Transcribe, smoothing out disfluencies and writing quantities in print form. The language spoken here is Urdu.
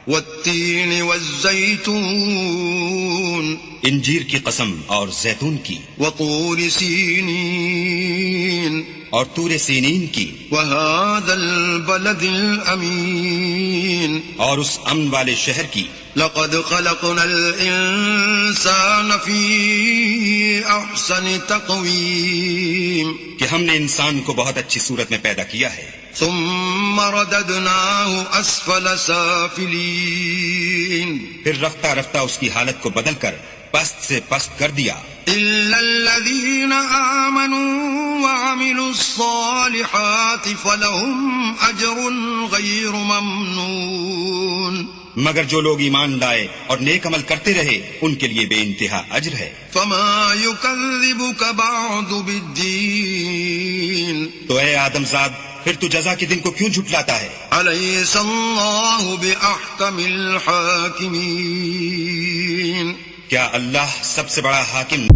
والتين والزيتون انجیر کی قسم اور زیتون کی، وطور سینین اور طور سینین کی، وهذا البلد الأمين اور اس امن والے شہر کی. لقد خلقنا الإنسان في أحسن تقويم کہ ہم نے انسان کو بہت اچھی صورت میں پیدا کیا ہے. ثم رددناه أسفل سافلين پھر رفتہ رفتہ اس کی حالت کو بدل کر پست سے پست کر دیا. إلا الذين آمنوا وعملوا الصالحات فلهم أجر غير ممنون مگر جو لوگ ایمان لائے اور نیک عمل کرتے رہے ان کے لیے بے انتہا اجر ہے. فما يكذبك بعد بالدين تو اے آدم زاد پھر تو جزا کے دن کو کیوں جھٹلاتا ہے؟ أليس الله بأحكم الحاكمين کیا اللہ سب سے بڑا حاکم